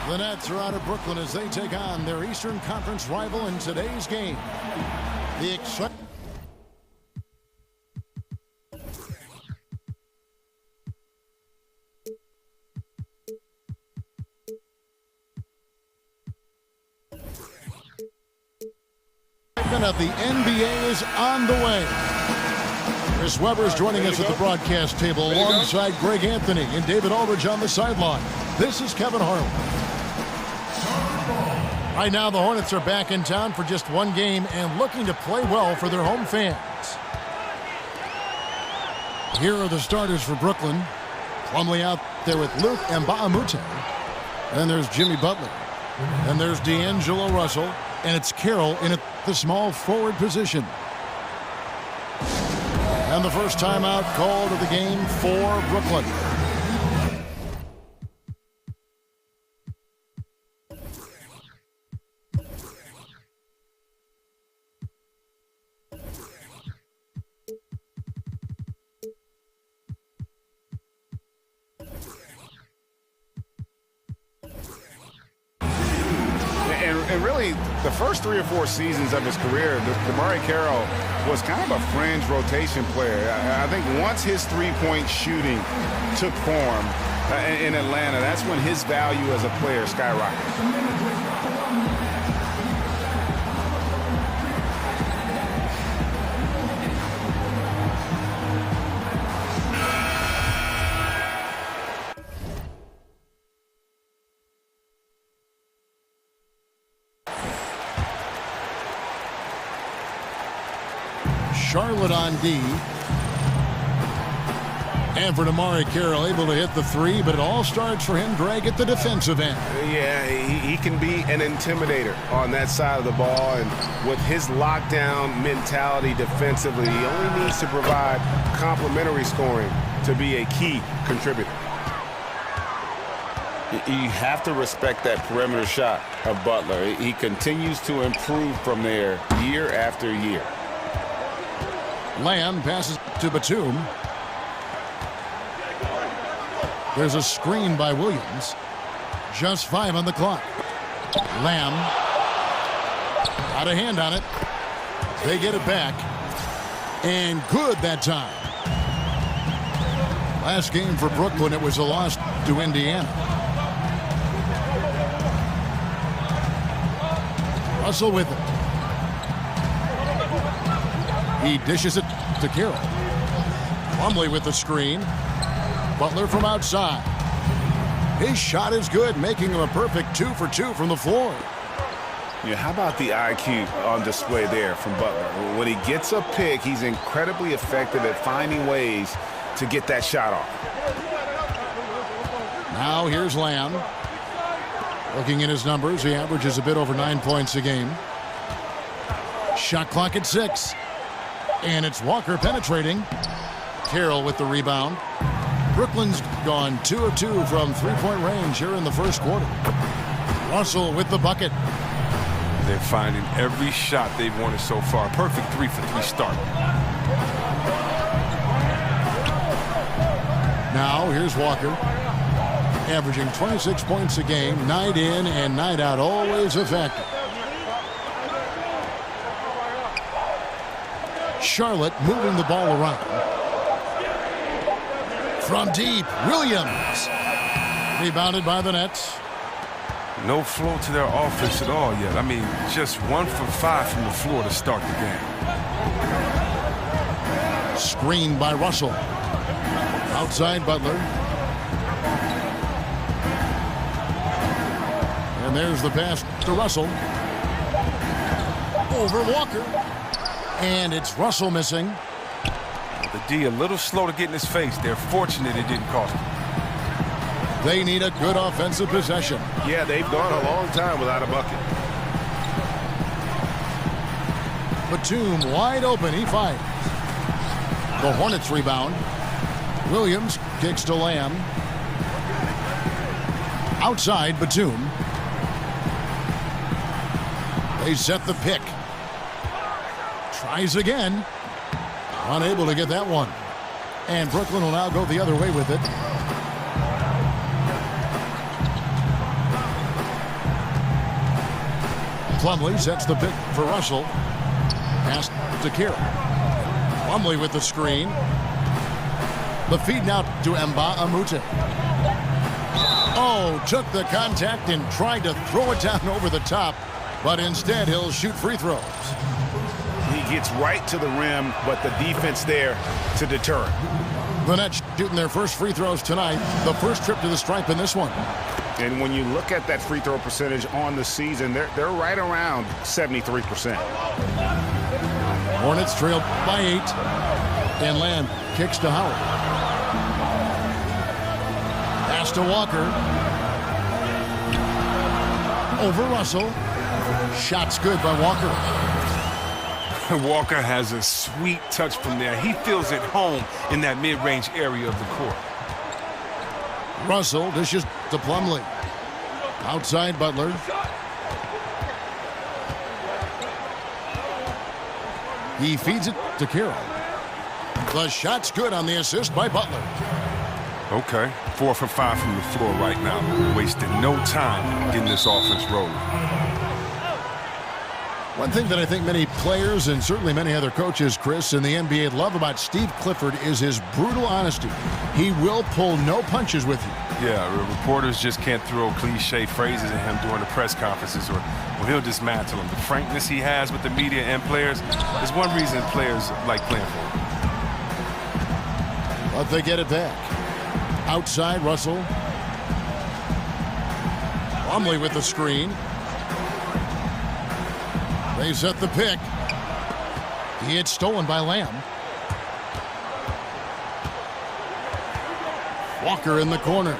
The Nets are out of Brooklyn as they take on their Eastern Conference rival in today's game. The excitement. Of the NBA is on the way. Chris Webber is joining us at the broadcast table alongside Greg Anthony and David Aldridge on the sideline. This is Kevin Harlan. Right now, the Hornets are back in town for just one game and looking to play well for their home fans. Here are the starters for Brooklyn. Plumlee out there with Luke Mbamute. Then there's Jimmy Butler. Then there's D'Angelo Russell. And it's Carroll in the small forward position. And the first timeout called of the game for Brooklyn. And really, the first 3 or 4 seasons of his career, DeMarre Carroll was kind of a fringe rotation player. I think once his three-point shooting took form in Atlanta, that's when his value as a player skyrocketed. Charlotte on D. And for DeMarre Carroll, able to hit the three, but it all starts for him, Greg, at the defensive end. Yeah, he can be an intimidator on that side of the ball, and with his lockdown mentality defensively, he only needs to provide complementary scoring to be a key contributor. You have to respect that perimeter shot of Butler. He continues to improve from there year after year. Lamb passes to Batum. There's a screen by Williams. Just 5 on the clock. Lamb got a hand on it. They get it back. And good that time. Last game for Brooklyn, it was a loss to Indiana. Russell with it. He dishes it to Carroll. Plumlee with the screen. Butler from outside. His shot is good, making him a perfect 2 for 2 from the floor. Yeah, how about the IQ on display there from Butler? When he gets a pick, he's incredibly effective at finding ways to get that shot off. Now here's Lamb. Looking at his numbers, he averages a bit over 9 points a game. Shot clock at 6. And it's Walker penetrating. Carroll with the rebound. Brooklyn's gone 2 of 2 from three-point range here in the first quarter. Russell with the bucket. They're finding every shot they've wanted so far. Perfect 3 for 3 start. Now here's Walker. Averaging 26 points a game, night in and night out, always effective. Charlotte moving the ball around. From deep, Williams. Rebounded by the Nets. No flow to their offense at all yet. I mean, just 1 for 5 from the floor to start the game. Screen by Russell. Outside Butler. And there's the pass to Russell. Over Walker. And it's Russell missing. The D a little slow to get in his face. They're fortunate it didn't cost him. They need a good offensive possession. Yeah, they've gone a long time without a bucket. Batum wide open. He fires. The Hornets rebound. Williams kicks to Lamb. Outside Batum. They set the pick. Tries again. Unable to get that one. And Brooklyn will now go the other way with it. Plumlee sets the pick for Russell. Pass to Kira. Plumlee with the screen. The feed now to Amute. Oh, took the contact and tried to throw it down over the top, but instead he'll shoot free throws. He gets right to the rim, but the defense there to deter him. The Nets shooting their first free throws tonight. The first trip to the stripe in this one. And when you look at that free throw percentage on the season, they're right around 73%. Hornets trail by 8. And Lamb kicks to Howard. Pass to Walker. Over Russell. Shot's good by Walker. Walker has a sweet touch from there. He feels at home in that mid-range area of the court. Russell dishes to Plumlee. Outside Butler. He feeds it to Kira. The shot's good on the assist by Butler. Okay, 4 for 5 from the floor right now. Wasting no time getting this offense rolling. One thing that I think many players and certainly many other coaches, Chris, in the NBA love about Steve Clifford is his brutal honesty. He will pull no punches with you. Yeah, reporters just can't throw cliche phrases at him during the press conferences or he'll dismantle them. The frankness he has with the media and players is one reason players like playing for him. But they get it back. Outside, Russell. Plumlee with the screen. They set the pick. He had stolen by Lamb. Walker in the corner.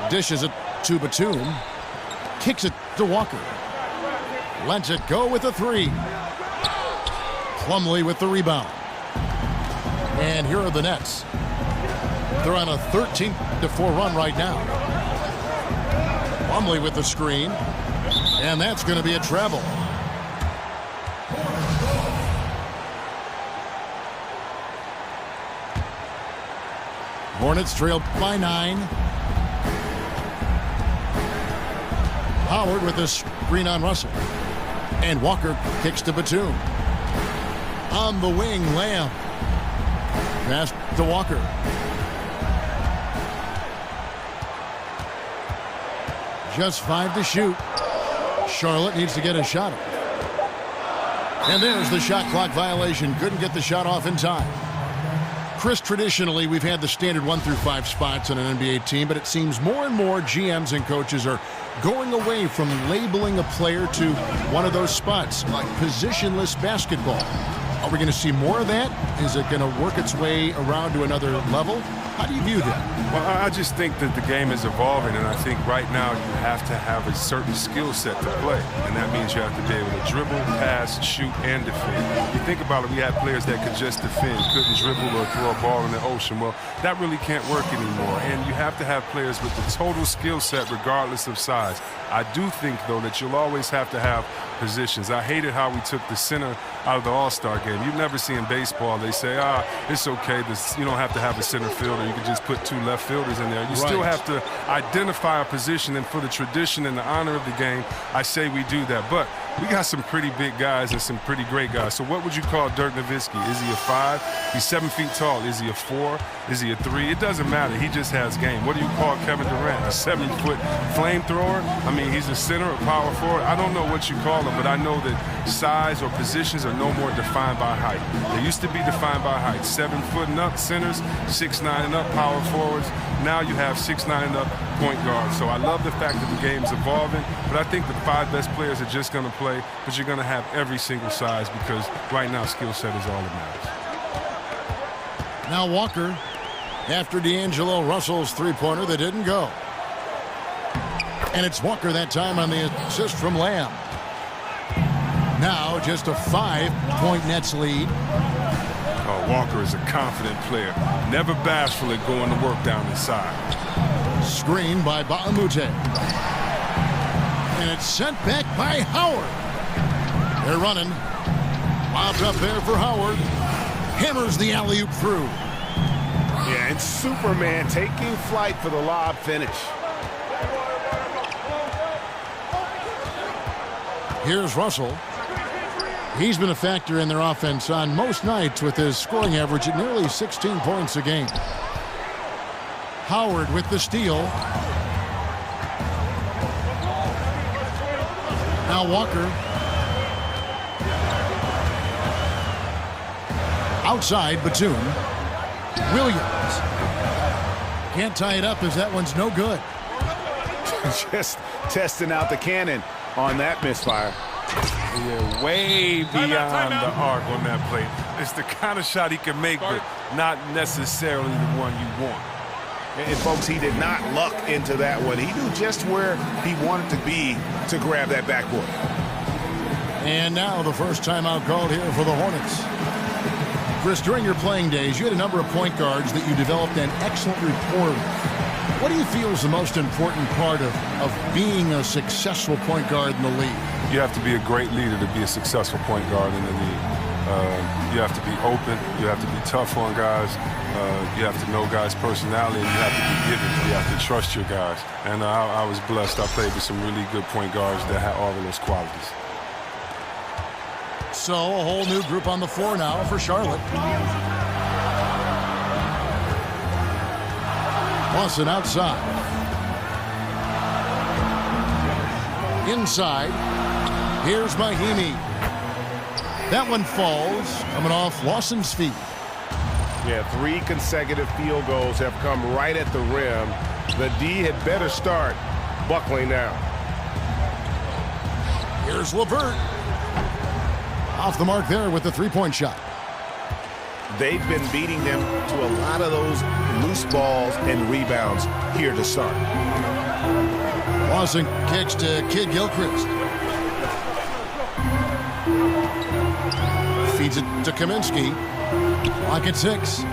Dishes it to Batum. Kicks it to Walker. Lets it go with a 3. Plumlee with the rebound. And here are the Nets. They're on a 13-4 run right now. Plumlee with the screen. And that's going to be a travel. Hornets trail by 9. Howard with the screen on Russell. And Walker kicks to Batum. On the wing, Lamb. Pass to Walker. Just 5 to shoot. Charlotte needs to get a shot off. And there's the shot clock violation. Couldn't get the shot off in time. Chris, traditionally, we've had the standard 1 through 5 spots on an NBA team, but it seems more and more GMs and coaches are going away from labeling a player to one of those spots, like positionless basketball. Are we going to see more of that? Is it going to work its way around to another level? How do you view that? Well, I just think that the game is evolving, and I think right now you have to have a certain skill set to play, and that means you have to be able to dribble, pass, shoot, and defend. You think about it, we had players that could just defend, couldn't dribble or throw a ball in the ocean. Well, that really can't work anymore, and you have to have players with the total skill set regardless of size. I do think, though, that you'll always have to have positions. I hated how we took the center out of the All-Star game. You never see in baseball, they say, it's okay, you don't have to have a center fielder. You can just put 2 left fielders in there. You still have to identify a position, and for the tradition and the honor of the game, I say we do that. But we got some pretty big guys and some pretty great guys. So what would you call Dirk Nowitzki? Is he a 5? He's 7 feet tall. Is he a 4? Is he a 3? It doesn't matter. He just has game. What do you call Kevin Durant? A 7-foot flamethrower? I mean, he's a center, a power forward. I don't know what you call him, but I know that size or positions are no more defined by height. They used to be defined by height. 7 foot and up centers, 6'9" and up power forwards. Now you have 6'9" and up point guards. So I love the fact that the game's evolving, but I think the 5 best players are just going to play, but you're going to have every single size because right now skill set is all that matters. Now Walker, after D'Angelo Russell's three-pointer that didn't go. And it's Walker that time on the assist from Lamb. Now just a 5-point Nets lead. Oh, Walker is a confident player. Never bashful at going to work down inside. Screen by Baamute. And it's sent back by Howard. They're running. Lobbed up there for Howard. Hammers the alley-oop through. Yeah, and Superman taking flight for the lob finish. Here's Russell. He's been a factor in their offense on most nights with his scoring average at nearly 16 points a game. Howard with the steal. Now Walker. Outside, Batum. Williams. Can't tie it up as that one's no good. Just testing out the cannon on that misfire. Yeah, way beyond the arc on that play. It's the kind of shot he can make, but not necessarily the one you want. And folks, he did not luck into that one. He knew just where he wanted to be to grab that backboard. And now the first timeout called here for the Hornets. Chris, during your playing days, you had a number of point guards that you developed an excellent rapport with. What do you feel is the most important part of being a successful point guard in the league? You have to be a great leader to be a successful point guard in the league. You have to be open. You have to be tough on guys. You have to know guys' personality, and you have to be giving. You have to trust your guys. And I was blessed. I played with some really good point guards that had all of those qualities. So a whole new group on the floor now for Charlotte. Lawson outside. Inside. Here's Mahimi. That one falls, coming off Lawson's feet. Yeah, 3 consecutive field goals have come right at the rim. The D had better start buckling down. Here's LeVert. Off the mark there with the three-point shot. They've been beating them to a lot of those loose balls and rebounds here to start. Lawson kicks to Kid Gilchrist. Feeds it to Kaminsky. Clock at 6.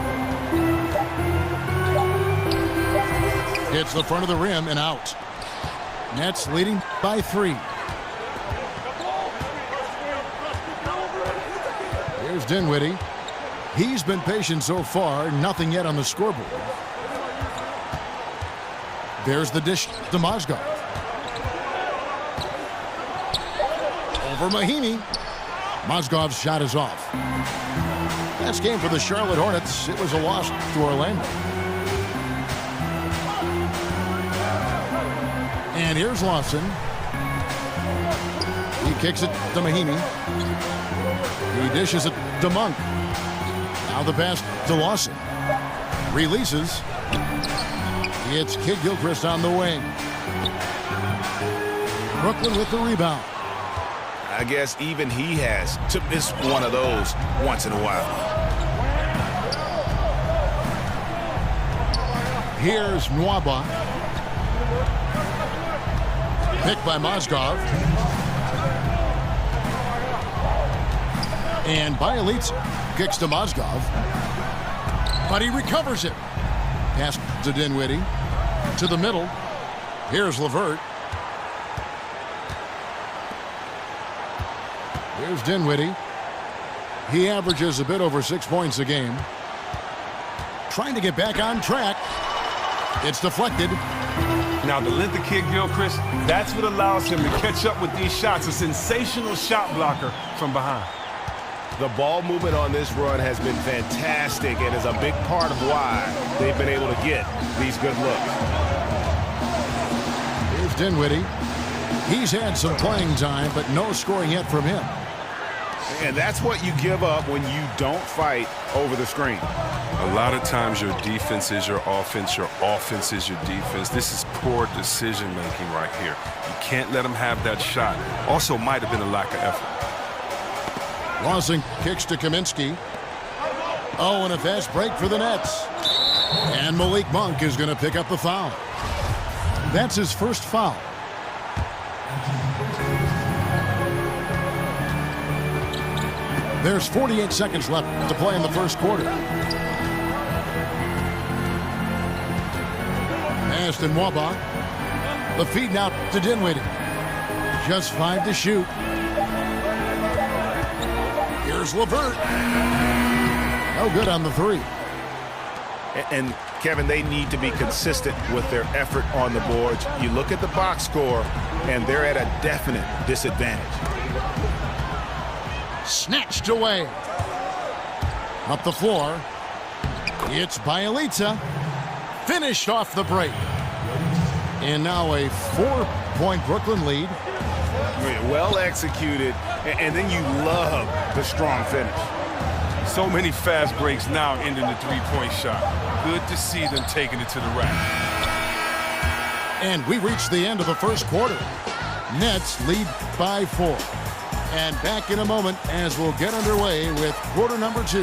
Hits the front of the rim and out. Nets leading by 3. Here's Dinwiddie. He's been patient so far. Nothing yet on the scoreboard. There's the dish to Mozgov. Over Mahimi. Mozgov's shot is off. Last game for the Charlotte Hornets. It was a loss to Orlando. And here's Lawson. He kicks it to Mahimi. He dishes it to Monk. Now the pass to Lawson. Releases. It's Kid Gilchrist on the wing. Brooklyn with the rebound. I guess even he has to miss one of those once in a while. Here's Nwaba. Picked by Mozgov. And Bielitsa kicks to Mozgov. But he recovers it. Pass to Dinwiddie. To the middle. Here's LeVert. Here's Dinwiddie. He averages a bit over 6 points a game. Trying to get back on track. It's deflected. Now, the length of Kid Gilchrist, that's what allows him to catch up with these shots. A sensational shot blocker from behind. The ball movement on this run has been fantastic and is a big part of why they've been able to get these good looks. Here's Dinwiddie. He's had some playing time, but no scoring yet from him. And that's what you give up when you don't fight over the screen. A lot of times your defense is your offense is your defense. This is poor decision-making right here. You can't let them have that shot. Also might have been a lack of effort. Lawson kicks to Kaminsky. Oh, and a fast break for the Nets. And Malik Monk is going to pick up the foul. That's his first foul. There's 48 seconds left to play in the first quarter. Pass to Nwaba. The feed now to Dinwiddie. Just 5 to shoot. Here's LeVert. No good on the 3. And Kevin, they need to be consistent with their effort on the boards. You look at the box score, and they're at a definite disadvantage. Snatched away. Up the floor. It's Bielitsa. Finished off the break. And now a 4-point Brooklyn lead. Well executed, and then you love the strong finish. So many fast breaks now ending the three-point shot. Good to see them taking it to the rack. And we reach the end of the first quarter. Nets lead by 4. And back in a moment as we'll get underway with quarter number 2.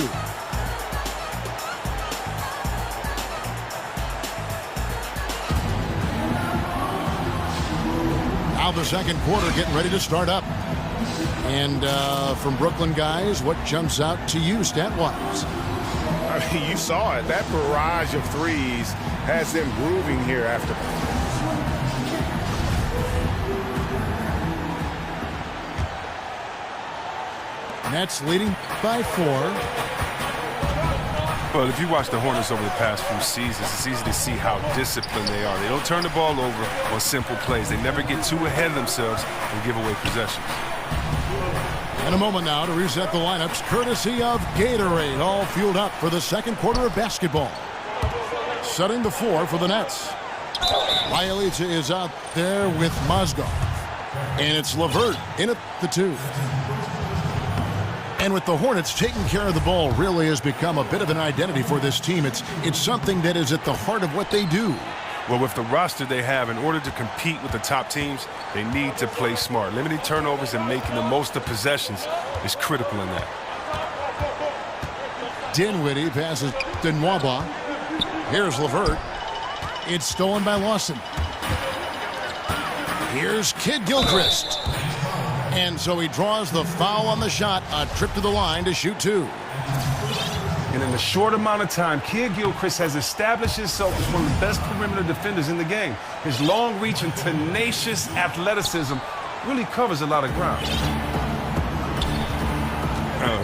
Now the second quarter getting ready to start up. And from Brooklyn guys, what jumps out to you stat-wise? I mean, you saw it. That barrage of threes has them grooving here after. Nets leading by 4. Well, if you watch the Hornets over the past few seasons, it's easy to see how disciplined they are. They don't turn the ball over on simple plays. They never get too ahead of themselves and give away possessions. In a moment now to reset the lineups, courtesy of Gatorade, all fueled up for the second quarter of basketball. Setting the floor for the Nets. Bielitsa is out there with Mozgov. And it's LeVert in at the 2. And with the Hornets, taking care of the ball really has become a bit of an identity for this team. It's something that is at the heart of what they do. Well, with the roster they have, in order to compete with the top teams, they need to play smart. Limiting turnovers and making the most of possessions is critical in that. Dinwiddie passes to Nwaba. Here's LeVert. It's stolen by Lawson. Here's Kid Gilchrist. And so he draws the foul on the shot. A trip to the line to shoot 2. And in a short amount of time, Kid Gilchrist has established himself as one of the best perimeter defenders in the game. His long reach and tenacious athleticism really covers a lot of ground.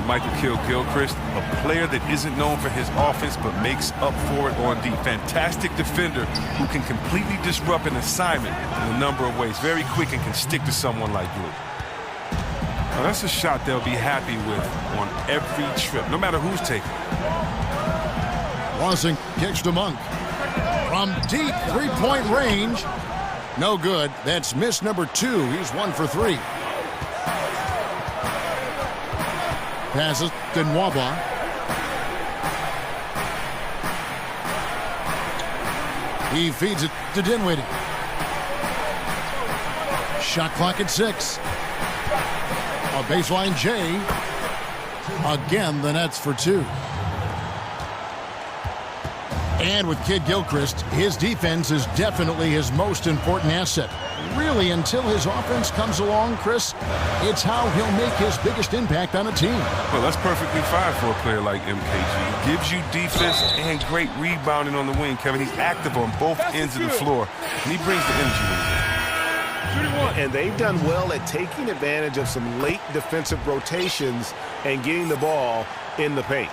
Michael Gilchrist, a player that isn't known for his offense but makes up for it on D. Fantastic defender who can completely disrupt an assignment in a number of ways. Very quick and can stick to someone like Glue. Now that's a shot they'll be happy with on every trip, no matter who's taking it. Lawson kicks to Monk. From deep three-point range. No good. That's miss number 2. He's 1 for 3. Passes to Nwaba. He feeds it to Dinwiddie. Shot clock at 6. A baseline J. Again, the Nets for 2. And with Kid Gilchrist, his defense is definitely his most important asset. Really, until his offense comes along, Chris, it's how he'll make his biggest impact on a team. Well, that's perfectly fine for a player like MKG. He gives you defense and great rebounding on the wing, Kevin. He's active on both ends of the floor, and he brings the energy with him. And they've done well at taking advantage of some late defensive rotations and getting the ball in the paint.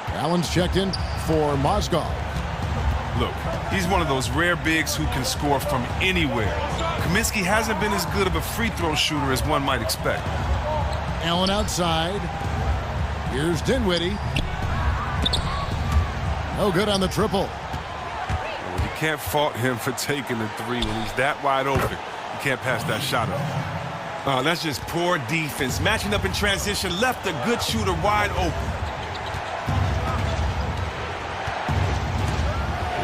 Allen's checked in for Mozgov. Look, he's one of those rare bigs who can score from anywhere. Kaminsky hasn't been as good of a free throw shooter as one might expect. Allen outside. Here's Dinwiddie. No good on the triple. Well, you can't fault him for taking the 3 when he's that wide open. You can't pass that shot up. That's just poor defense. Matching up in transition, left a good shooter wide open.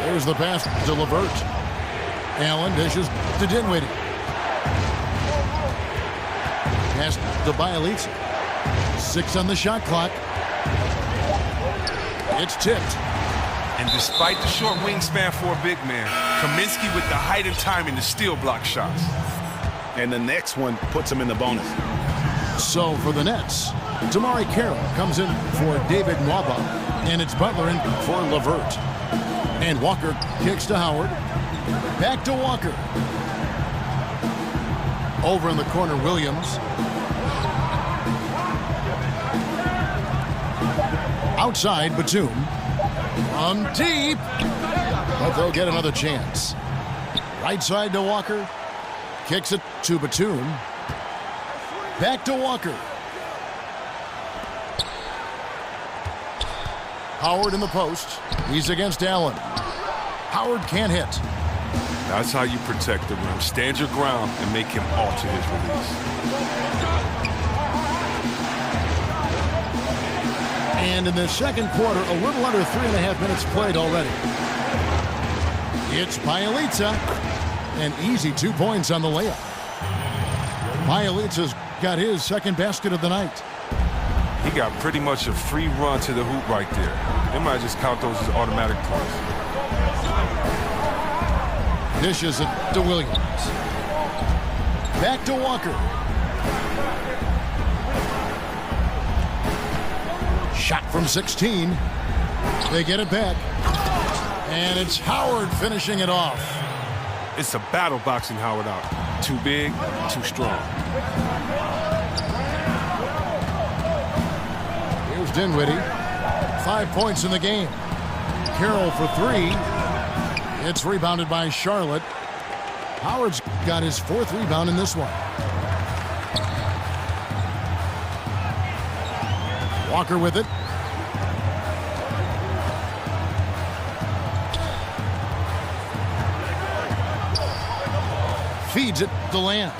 There's the pass to LeVert. Allen dishes to Dinwiddie. Pass to Bielitsa. 6 on the shot clock. It's tipped. And despite the short wingspan for a big man, Kaminsky with the height and timing to steal block shots. And the next one puts him in the bonus. So for the Nets, Damari Carroll comes in for David Nwaba, and it's Butler in for LeVert. And Walker kicks to Howard. Back to Walker. Over in the corner, Williams. Outside, Batum. From deep. But they'll get another chance. Right side to Walker. Kicks it to Batum. Back to Walker. Howard in the post. He's against Allen. Howard can't hit. That's how you protect the rim. Stand your ground and make him alter his release. And in the second quarter, a little under 3.5 minutes played already. It's Bielitsa. An easy 2 points on the layup. Bielitsa's got his second basket of the night. He got pretty much a free run to the hoop right there. They might just count those as automatic points. Dishes it to Williams. Back to Walker. Shot from 16. They get it back. And it's Howard finishing it off. It's a battle boxing Howard out. Too big, too strong. Here's Dinwiddie. 5 points in the game. Carroll for 3. It's rebounded by Charlotte. Howard's got his 4th rebound in this one. Walker with it. Feeds it to Lamb.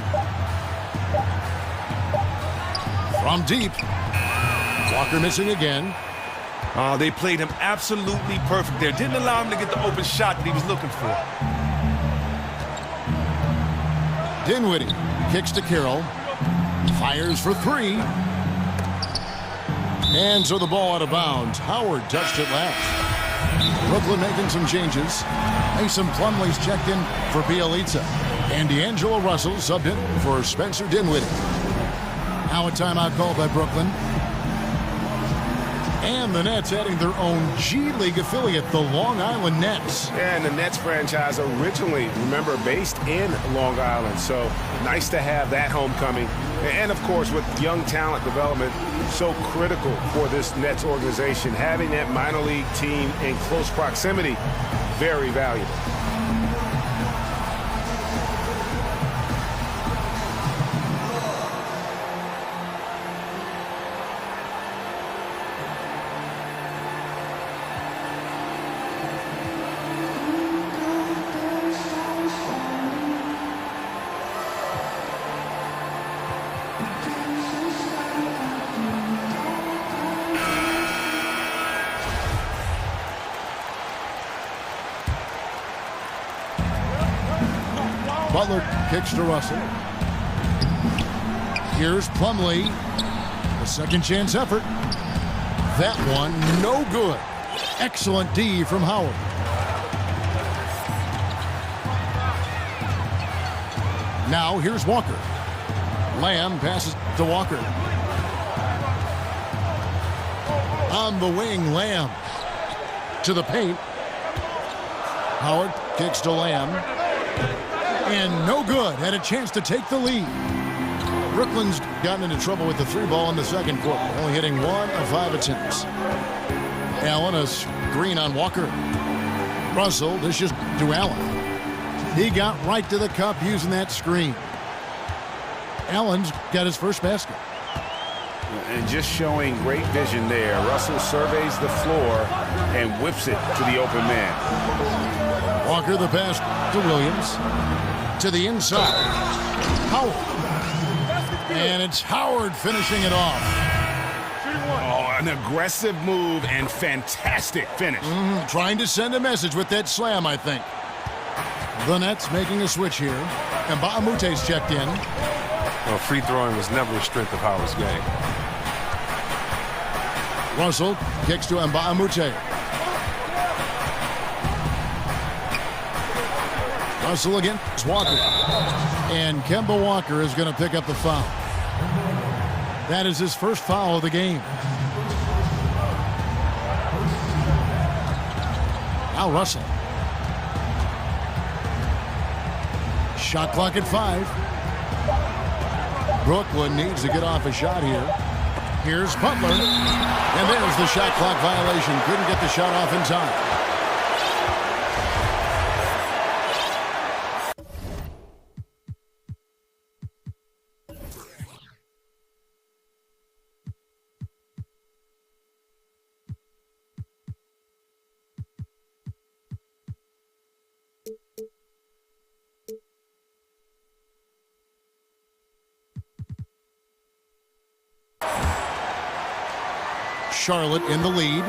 From deep. Walker missing again. They played him absolutely perfect there. Didn't allow him to get the open shot that he was looking for. Dinwiddie kicks to Carroll. Fires for 3. And so the ball out of bounds. Howard touched it last. Brooklyn making some changes. Mason Plumlee's checked in for Bielitsa. And D'Angelo Russell subbed in for Spencer Dinwiddie. Now a timeout called by Brooklyn. And the Nets adding their own G League affiliate, the Long Island Nets. Yeah, and the Nets franchise originally, remember, based in Long Island. So nice to have that homecoming. And, of course, with young talent development, so critical for this Nets organization. Having that minor league team in close proximity, very valuable. Butler kicks to Russell. Here's Plumlee. A second chance effort. That one no good. Excellent D from Howard. Now here's Walker. Lamb passes to Walker. On the wing, Lamb to the paint. Howard kicks to Lamb. And no good. Had a chance to take the lead. Brooklyn's gotten into trouble with the 3 ball in the second quarter. Only hitting 1 of 5 attempts. Allen, a screen on Walker. Russell dishes to Allen. He got right to the cup using that screen. Allen's got his first basket. And just showing great vision there. Russell surveys the floor and whips it to the open man. Walker the pass to Williams. To the inside. Howard. And it's Howard finishing it off. Oh, an aggressive move and fantastic finish. Trying to send a message with that slam, I think. The Nets making a switch here. And Mbaamute's checked in. Well, free throwing was never a strength of Howard's game. Russell kicks to Mbaamute. Russell against Walker. And Kemba Walker is going to pick up the foul. That is his first foul of the game. Now Russell. Shot clock at 5. Brooklyn needs to get off a shot here. Here's Butler. And there's the shot clock violation. Couldn't get the shot off in time. Charlotte in the lead.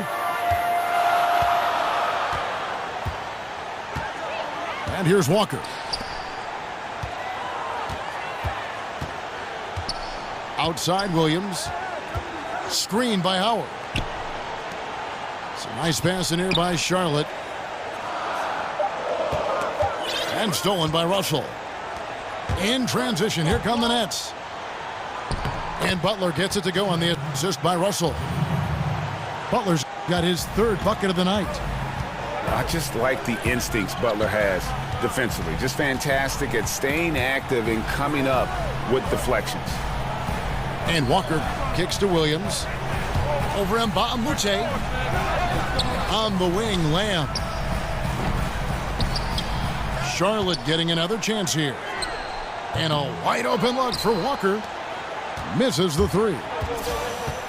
And here's Walker. Outside Williams. Screen by Howard. It's a nice pass in here by Charlotte. And stolen by Russell. In transition, here come the Nets. And Butler gets it to go on the assist by Russell. Butler's got his third bucket of the night. I just like the instincts Butler has defensively. Just fantastic at staying active and coming up with deflections. And Walker kicks to Williams. Over Mbamute. On the wing, Lamb. Charlotte getting another chance here. And a wide open look for Walker. Misses the three.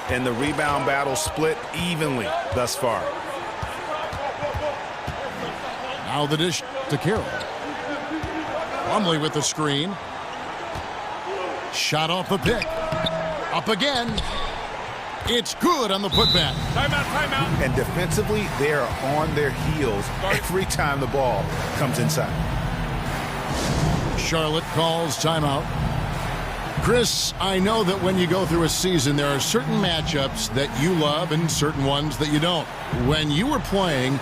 And the rebound battle split evenly thus far. Now the dish to Carroll. Plumlee with the screen. Shot off the pick. Up again. It's good on the putback. Timeout, timeout. And defensively, they are on their heels every time the ball comes inside. Charlotte calls timeout. Chris, I know that when you go through a season, there are certain matchups that you love and certain ones that you don't. When you were playing,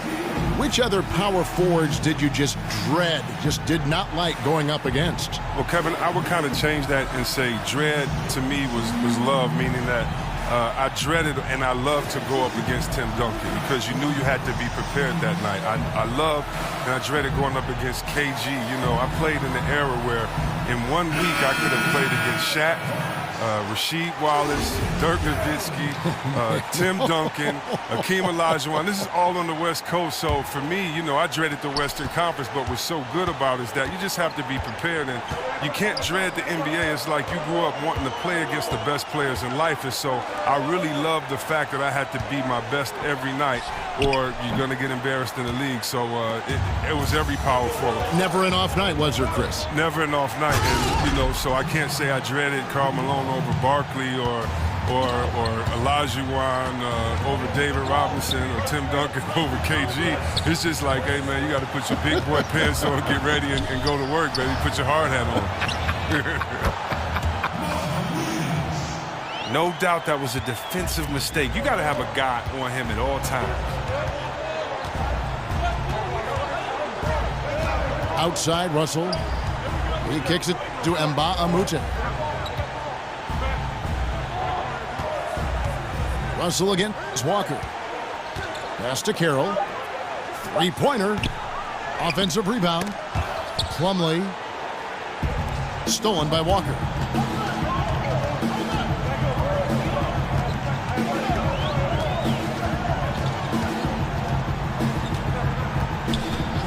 which other power forwards did you just dread, just did not like going up against? Well, Kevin, I would kind of change that and say dread to me was love, meaning that I dreaded and I loved to go up against Tim Duncan because you knew you had to be prepared that night. I loved and I dreaded going up against KG. You know, I played in the era where in 1 week I could have played against Shaq, Rasheed Wallace, Dirk Nowitzki, Tim Duncan, Akeem Olajuwon. This is all on the West Coast. So for me, you know, I dreaded the Western Conference, but what's so good about it is that you just have to be prepared, and you can't dread the NBA. It's like you grew up wanting to play against the best players in life, and so I really love the fact that I had to be my best every night, or you're going to get embarrassed in the league. So it was every power forward. Never an off night, was there, Chris? Never an off night, and you know, so I can't say I dreaded Karl Malone over Barkley or Olajuwon over David Robinson or Tim Duncan over KG. It's just like, hey man, you got to put your big boy pants on, get ready, and go to work, baby. Put your hard hat on. No doubt that was a defensive mistake. You got to have a guy on him at all times. Outside, Russell. He kicks it to Mbamute. Russell against Walker. Pass to Carroll. Three-pointer. Offensive rebound. Plumlee. Stolen by Walker.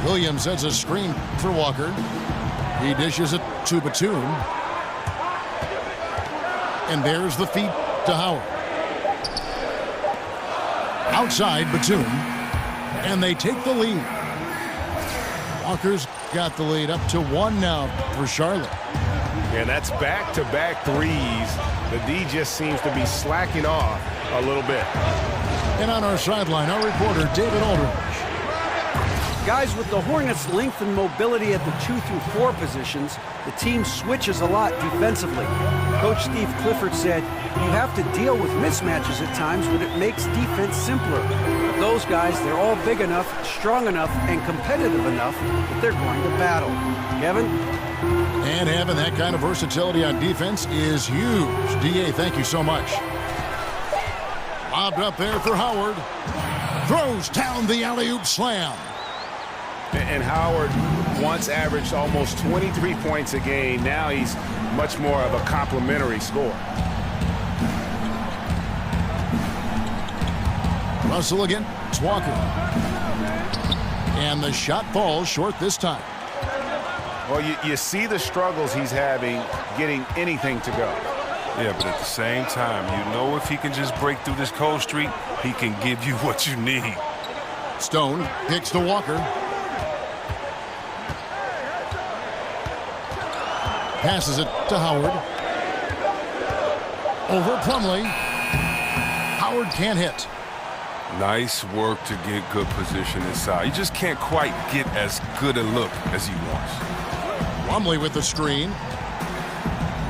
Williams sets a screen for Walker. He dishes it to Batum. And there's the feed to Howard. Outside Batum. And they take the lead. Walker's got the lead up to 1 now for Charlotte. And that's back-to-back threes. The D just seems to be slacking off a little bit. And on our sideline, our reporter, David Aldridge. Guys, with the Hornets' length and mobility at the 2 through 4 positions, the team switches a lot defensively. Coach Steve Clifford said, you have to deal with mismatches at times, but it makes defense simpler. But those guys, they're all big enough, strong enough, and competitive enough that they're going to battle. Kevin? And having that kind of versatility on defense is huge. D.A., thank you so much. Lobbed up there for Howard. Throws down the alley-oop slam. And Howard once averaged almost 23 points a game. Now he's much more of a complimentary scorer. Russell again. It's Walker. And the shot falls short this time. Well, you see the struggles he's having getting anything to go. Yeah, but at the same time, you know if he can just break through this cold streak, he can give you what you need. Stone kicks to Walker. Passes it to Howard. Over Plumlee. Howard can't hit. Nice work to get good position inside. He just can't quite get as good a look as he wants. Plumlee with the screen.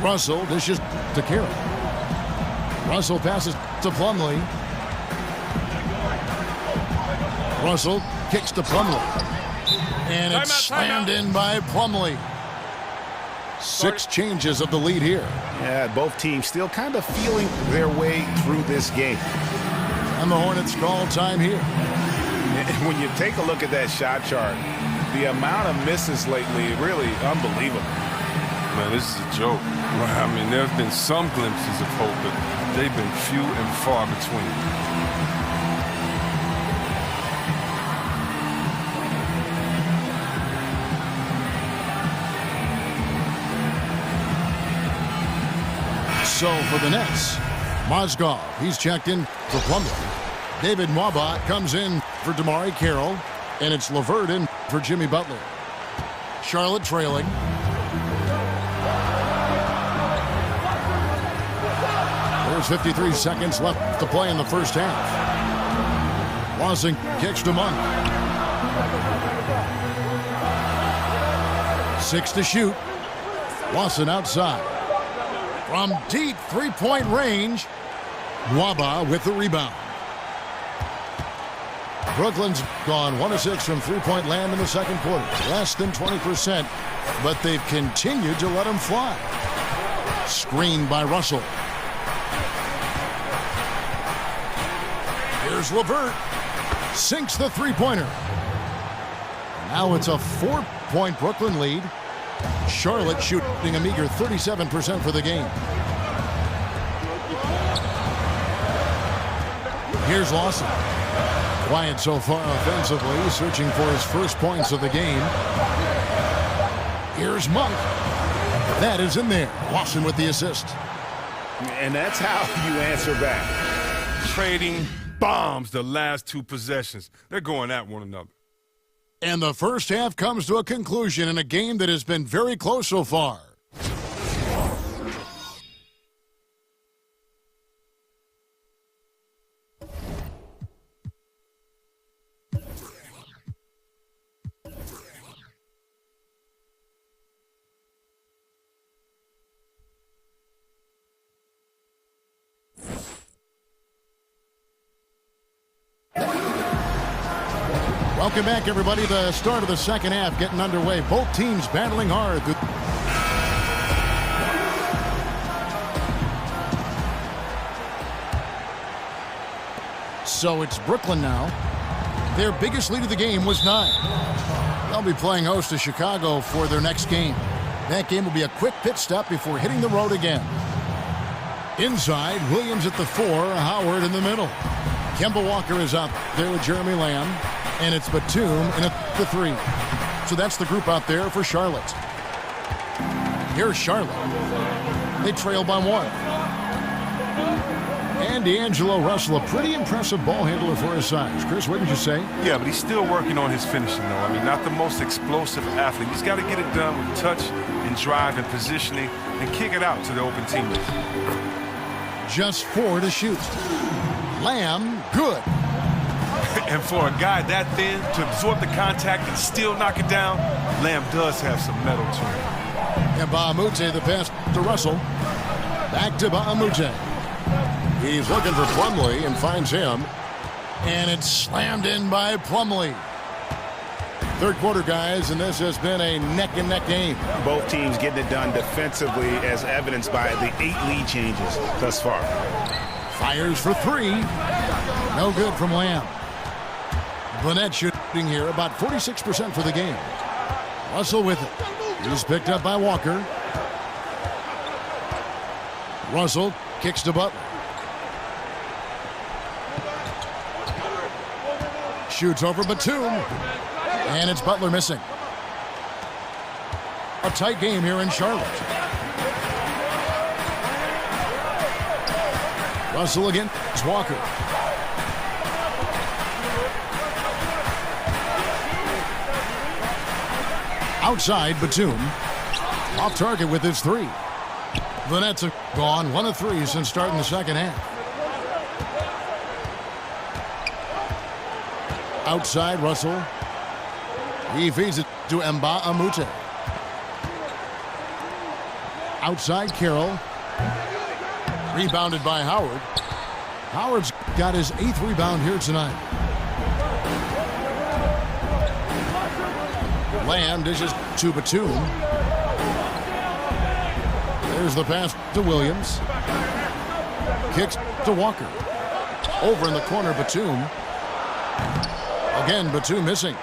Russell dishes to Carroll. Russell passes to Plumlee. Russell kicks to Plumlee. And it's slammed in by Plumlee. 6 changes of the lead here. Yeah, both teams still kind of feeling their way through this game. And the Hornets call time here. And when you take a look at that shot chart, the amount of misses lately, really unbelievable. Man, this is a joke. I mean, there have been some glimpses of hope, but they've been few and far between. So for the Nets, Mozgov, he's checked in for Plumlee. David Mwaba comes in for Damari Carroll, and it's LeVert in for Jimmy Butler. Charlotte trailing. There's 53 seconds left to play in the first half. Lawson kicks to Monk. 6 to shoot. Lawson outside. From deep three-point range, Mwaba with the rebound. Brooklyn's gone 1 of 6 from three-point land in the second quarter. Less than 20%, but they've continued to let him fly. Screened by Russell. Here's LeVert. Sinks the three-pointer. Now it's a 4-point Brooklyn lead. Charlotte shooting a meager 37% for the game. Here's Lawson. Quiet so far offensively, searching for his first points of the game. Here's Monk. That is in there. Lawson with the assist. And that's how you answer back. Trading bombs the last 2 possessions. They're going at one another. And the first half comes to a conclusion in a game that has been very close so far. Welcome back, everybody. The start of the second half getting underway. Both teams battling hard. So it's Brooklyn now. Their biggest lead of the game was 9. They'll be playing host to Chicago for their next game. That game will be a quick pit stop before hitting the road again. Inside, Williams at the 4, Howard in the middle. Kemba Walker is out there with Jeremy Lamb. And it's Batum in at the 3. So that's the group out there for Charlotte. Here's Charlotte. They trail by 1. And D'Angelo Russell, a pretty impressive ball handler for his size. Chris, what did you say? Yeah, but he's still working on his finishing, though. I mean, not the most explosive athlete. He's got to get it done with touch and drive and positioning and kick it out to the open teammates. Just 4 to shoot. Lamb, good. And for a guy that thin to absorb the contact and still knock it down, Lamb does have some metal to him. And Bahamute, the pass to Russell. Back to Bahamute. He's looking for Plumlee and finds him. And it's slammed in by Plumlee. Third quarter, guys, and this has been a neck-and-neck game. Both teams getting it done defensively, as evidenced by the 8 lead changes thus far. Fires for 3. No good from Lamb. Burnett shooting here about 46% for the game. Russell with it. He's picked up by Walker. Russell kicks to Butler. Shoots over Batum. And it's Butler missing. A tight game here in Charlotte. Russell against Walker. Outside, Batum. Off target with his three. The Nets have gone 1 of 3 since starting the second half. Outside, Russell. He feeds it to Mbah-a-Moute. Outside, Carroll. Rebounded by Howard. Howard's got his 8th rebound here tonight. Lamb dishes to Batum. There's the pass to Williams. Kicks to Walker. Over in the corner, Batum. Again, Batum missing.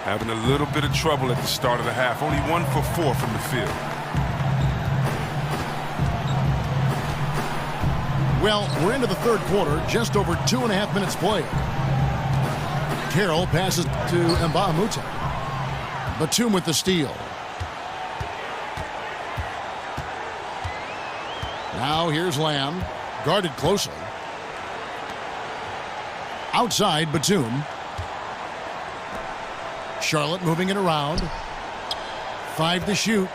Having a little bit of trouble at the start of the half. Only 1 for 4 from the field. Well, we're into the third quarter, just over 2.5 minutes played. Carroll passes to Mbah-a-Moute. Batum with the steal. Now here's Lamb, guarded closely. Outside, Batum. Charlotte moving it around. 5 to shoot.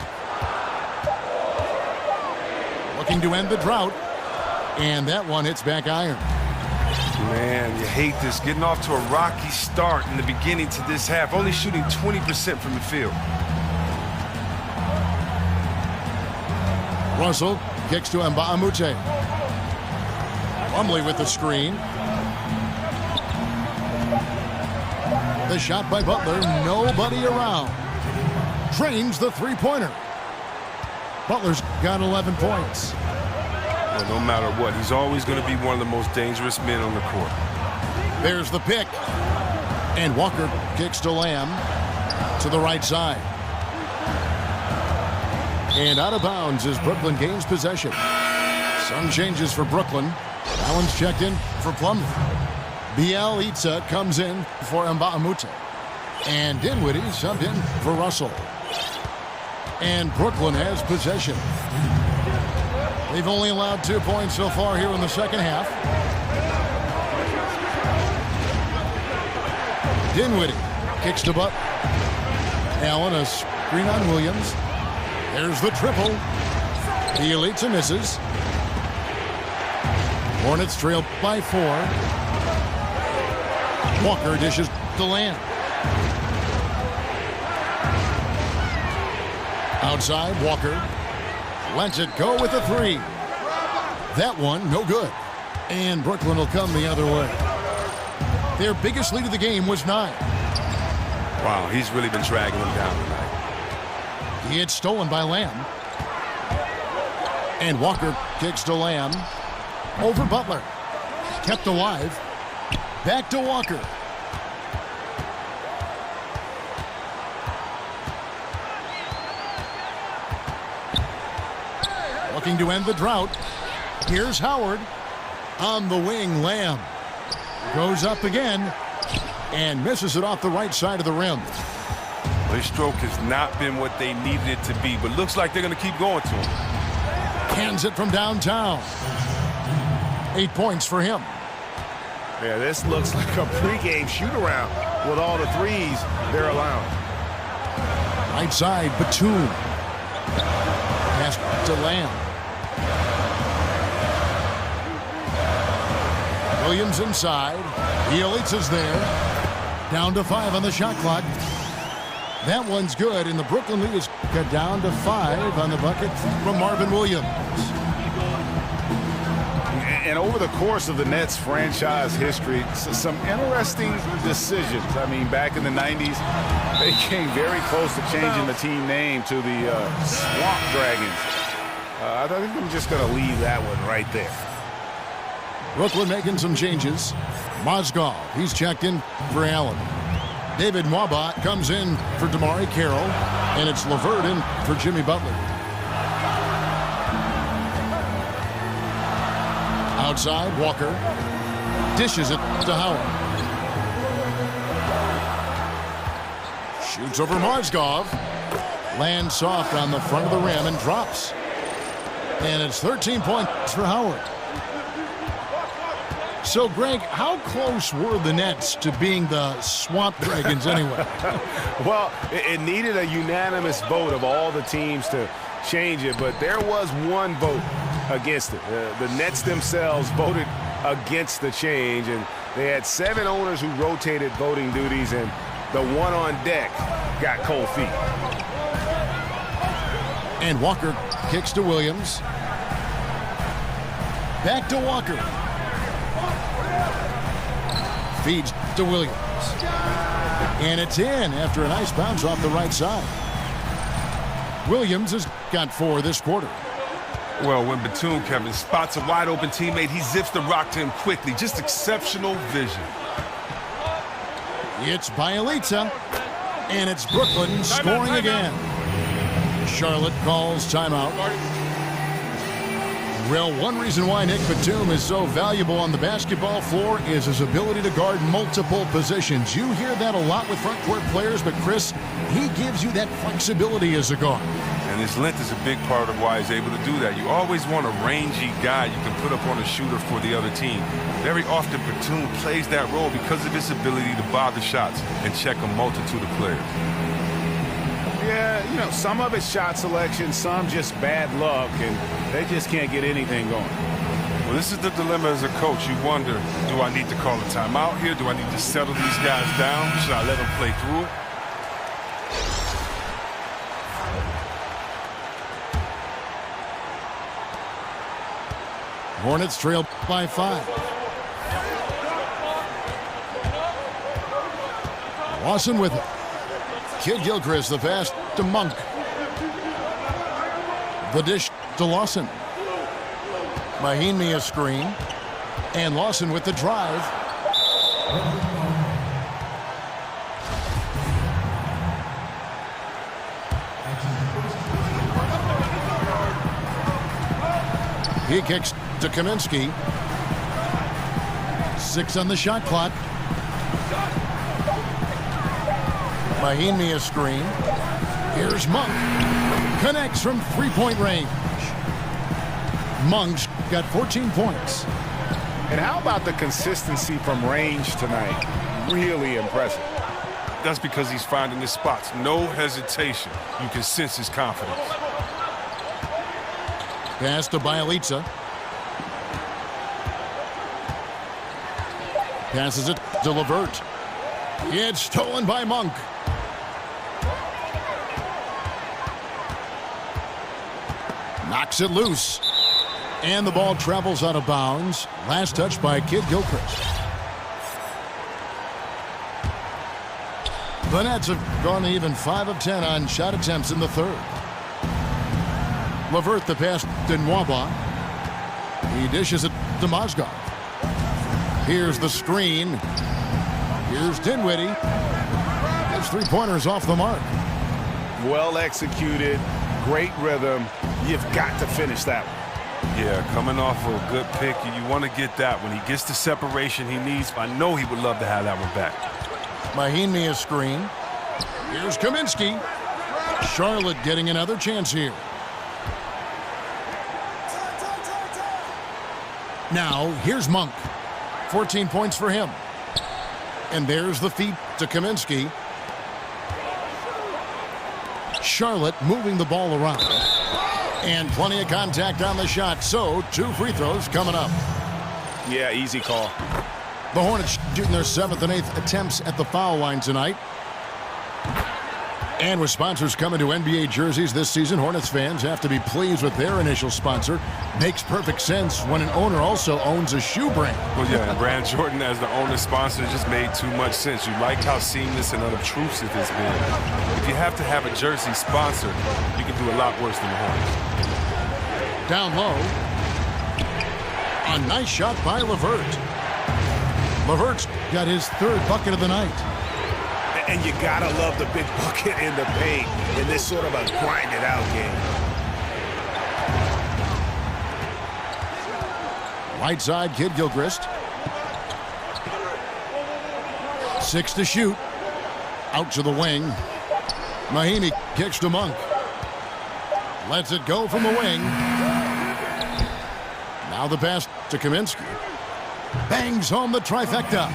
Looking to end the drought. And that one hits back iron. Man, you hate this. Getting off to a rocky start in the beginning to this half. Only shooting 20% from the field. Russell kicks to Mbah-a-Moute. Plumlee with the screen. The shot by Butler. Nobody around. Drains the three-pointer. Butler's got 11 points. Well, no matter what, he's always going to be one of the most dangerous men on the court. There's the pick. And Walker kicks to Lamb to the right side. And out of bounds as Brooklyn gains possession. Some changes for Brooklyn. Allen's checked in for Plumlee. Bielitsa comes in for Mbah-a-Moute. And Dinwiddie subbed in for Russell. And Brooklyn has possession. They've only allowed 2 points so far here in the second half. Dinwiddie kicks to Butler. Allen a screen on Williams. There's the triple. Bielitsa misses. Hornets trail by 4. Walker dishes to Lamb. Outside, Walker lets it go with a 3. That one, no good. And Brooklyn will come the other way. Their biggest lead of the game was 9. Wow, he's really been dragging them down tonight. He had stolen by Lamb. And Walker kicks to Lamb. Over Butler. Kept alive. Back to Walker. Looking to end the drought. Here's Howard. On the wing, Lamb. Goes up again. And misses it off the right side of the rim. Their stroke has not been what they needed it to be, but looks like they're going to keep going to him. Cans it from downtown. 8 points for him. Yeah, this looks like a pregame shoot-around with all the threes they're allowing. Right side, Batum. Pass to Lamb. Williams inside. Bielitsa's there. Down to 5 on the shot clock. That one's good, and the Brooklyn lead is cut down to 5 on the bucket from Marvin Williams. And over the course of the Nets franchise history, some interesting decisions. I mean, back in the 90s, they came very close to changing the team name to the Swamp Dragons. I think I'm just going to leave that one right there. Brooklyn making some changes. Mozgov, he's checked in for Allen. David Nwaba comes in for DeMarre Carroll, and it's LeVert in for Jimmy Butler. Outside, Walker dishes it to Howard. Shoots over Mozgov. Lands soft on the front of the rim and drops. And it's 13 points for Howard. So, Greg, how close were the Nets to being the Swamp Dragons anyway? Well, it needed a unanimous vote of all the teams to change it, but there was one vote against it. The Nets themselves voted against the change, and they had 7 owners who rotated voting duties, and the one on deck got cold feet. And Walker kicks to Williams. Back to Walker. Feeds to Williams. And it's in after a nice bounce off the right side. Williams has got 4 this quarter. Well, when Batum, Kevin, spots a wide-open teammate, he zips the rock to him quickly. Just exceptional vision. It's Bielitsa. And it's Brooklyn scoring again. Charlotte calls timeout. Well, one reason why Nick Batum is so valuable on the basketball floor is his ability to guard multiple positions. You hear that a lot with front court players, but Chris, he gives you that flexibility as a guard. And his length is a big part of why he's able to do that. You always want a rangy guy you can put up on a shooter for the other team. Very often, Batum plays that role because of his ability to bother shots and check a multitude of players. Yeah, you know, some of it's shot selection, some just bad luck, and they just can't get anything going. Well, this is the dilemma as a coach. You wonder, do I need to call a timeout here? Do I need to settle these guys down? Should I let them play through it? Hornets trail by 5. Lawson with it. Kid Gilchrist, the pass to Monk. The dish to Lawson. Mahinmi a screen. And Lawson with the drive. He kicks to Kaminsky. 6 on the shot clock. Mahinmi a screen. Here's Monk. Connects from 3-point range. Monk's got 14 points. And how about the consistency from range tonight? Really impressive. That's because he's finding his spots. No hesitation. You can sense his confidence. Pass to Bielitsa. Passes it to LeVert. It's stolen by Monk. Knocks it loose. And the ball travels out of bounds. Last touch by Kid Gilchrist. The Nets have gone to even 5 of 10 on shot attempts in the third. LeVert the pass to Nwaba. He dishes it to Mozgov. Here's the screen. Here's Dinwiddie. His 3-pointers off the mark. Well executed. Great rhythm. You've got to finish that one. Yeah, coming off of a good pick, you want to get that. When he gets the separation he needs, I know he would love to have that one back. Mahinmi a screen. Here's Kaminsky. Charlotte getting another chance here. Now, here's Monk. 14 points for him. And there's the feed to Kaminsky. Charlotte moving the ball around. And plenty of contact on the shot. So, 2 free throws coming up. Yeah, easy call. The Hornets shooting their 7th and 8th attempts at the foul line tonight. And with sponsors coming to NBA jerseys this season, Hornets fans have to be pleased with their initial sponsor. Makes perfect sense when an owner also owns a shoe brand. Well, yeah, and Brand Jordan as the owner sponsor just made too much sense. You like how seamless and unobtrusive it's been. If you have to have a jersey sponsor, you can do a lot worse than the Hornets. Down low. A nice shot by LeVert. LeVert's got his 3rd bucket of the night. And you gotta love the big bucket in the paint in this sort of a grinded-out game. Right side, Kid Gilchrist. 6 to shoot. Out to the wing. Mahinmi kicks to Monk. Lets it go from the wing. Now the pass to Kaminsky. Bangs home the trifecta.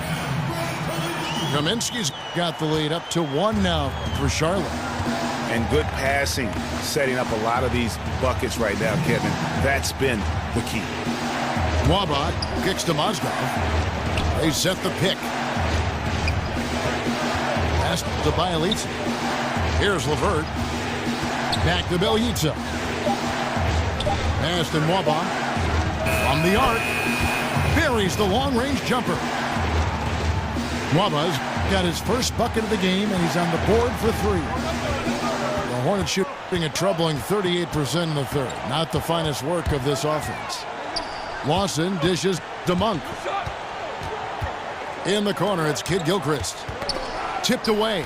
Kaminsky's got the lead up to 1 now for Charlotte. And good passing, setting up a lot of these buckets right now, Kevin. That's been the key. Mwaba kicks to Mozgov. They set the pick. Pass to Bielitsa. Here's Levert. Back to Bielitsa. Pass to Mwaba. From the arc. Buries the long-range jumper. Mwaba's got his first bucket of the game, and he's on the board for 3. The Hornets shooting a troubling 38% in the third. Not the finest work of this offense. Lawson dishes to Monk. In the corner, it's Kid Gilchrist. Tipped away.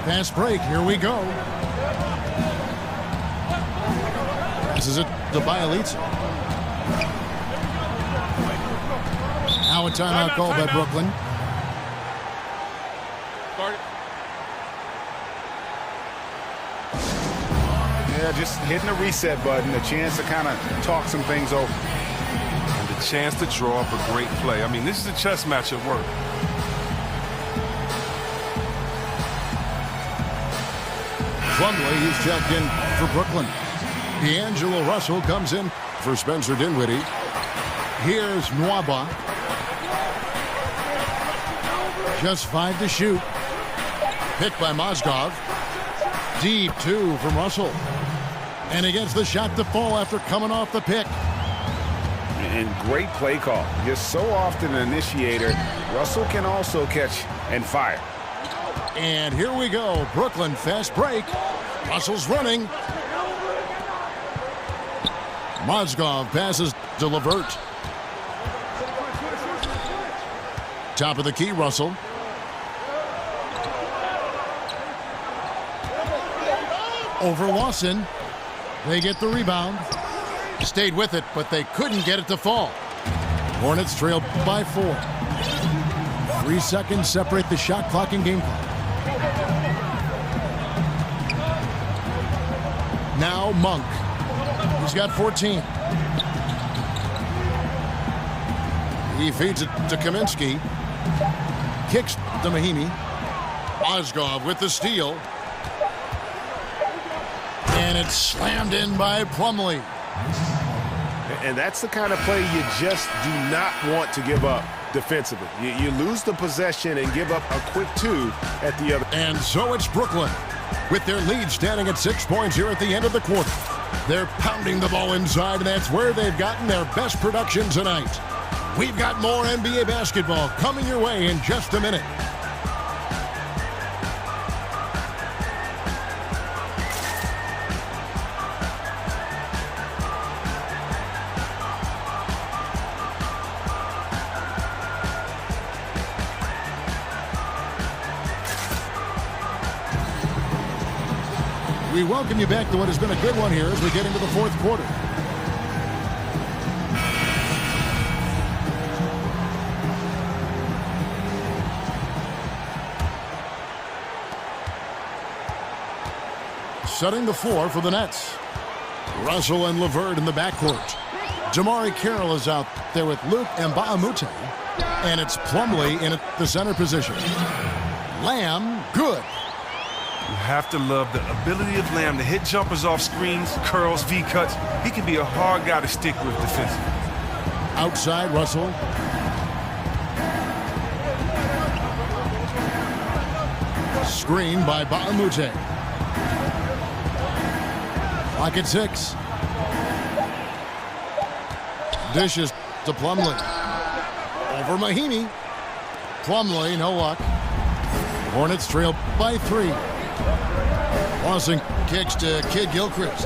Fast break. Here we go. Passes it to Bielitsa. Now a timeout called by Brooklyn. Yeah, just hitting the reset button, a chance to kind of talk some things over. And the chance to draw up a great play. I mean, this is a chess match at work. Plumlee, he's checked in for Brooklyn. D'Angelo Russell comes in for Spencer Dinwiddie. Here's Mwaba. Just 5 to shoot. Picked by Mozgov. Deep 2 from Russell. And against the shot to fall after coming off the pick. And great play call. You're so often an initiator. Russell can also catch and fire. And here we go. Brooklyn fast break. Russell's running. Mozgov passes to Levert. Top of the key, Russell. Over Lawson. They get the rebound. Stayed with it, but they couldn't get it to fall. Hornets trailed by 4. 3 seconds separate the shot clock and game clock. Now Monk. He's got 14. He feeds it to Kaminsky. Kicks to Mahinmi. Mozgov with the steal. And it's slammed in by Plumlee. And that's the kind of play you just do not want to give up defensively. You lose the possession and give up a quick 2 at the other. And so it's Brooklyn, with their lead standing at 6 points here at the end of the quarter. They're pounding the ball inside, and that's where they've gotten their best production tonight. We've got more NBA basketball coming your way in just a minute. We welcome you back to what has been a good one here as we get into the fourth quarter. Setting the floor for the Nets. Russell and Levert in the backcourt. Jamari Carroll is out there with Luke Mbamute. And it's Plumlee in at the center position. Lamb, good. You have to love the ability of Lamb to hit jumpers off screens, curls, V-cuts. He can be a hard guy to stick with defensively. Outside, Russell. Screen by Mbamute. Clock at 6. Dishes to Plumlee. Over Mahinmi. Plumlee, no luck. Hornets trail by 3. Lawson kicks to Kid Gilchrist.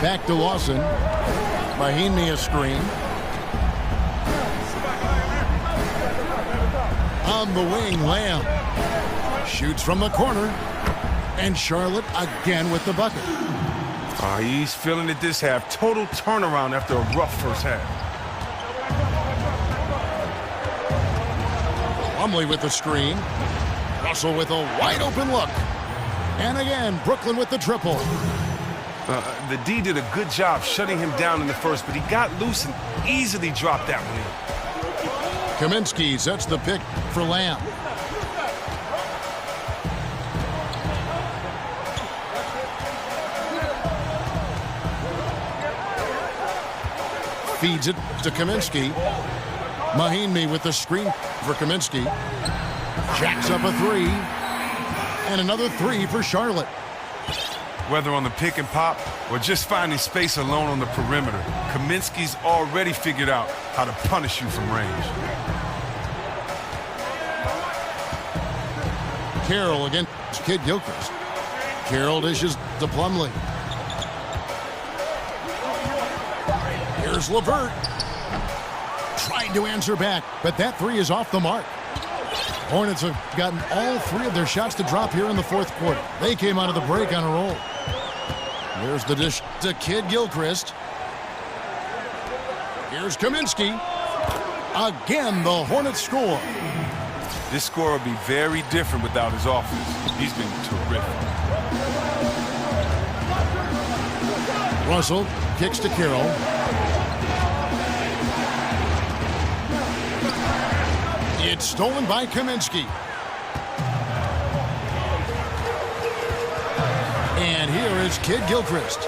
Back to Lawson. Mahinmi a screen. On the wing, Lamb. Shoots from the corner. And Charlotte again with the bucket. He's feeling it this half. Total turnaround after a rough first half. Plumlee with the screen. Russell with a wide open look. And again, Brooklyn with the triple. The D did a good job shutting him down in the first, but he got loose and easily dropped that one in. Kaminsky sets the pick for Lamb. Feeds it to Kaminsky. Mahinmi with the screen for Kaminsky. Jacks up a three. And another three for Charlotte. Whether on the pick and pop or just finding space alone on the perimeter, Kaminsky's already figured out how to punish you from range. Carroll against Kid Gilchrist. Carroll dishes to Plumlee. Here's LeVert. Trying to answer back, but that three is off the mark. Hornets have gotten all three of their shots to drop here in the fourth quarter. They came out of the break on a roll. Here's the dish to Kid Gilchrist. Here's Kaminsky. Again, the Hornets score. This score will be very different without his offense. He's been terrific. Russell kicks to Carroll. It's stolen by Kaminsky. And here is Kid Gilchrist.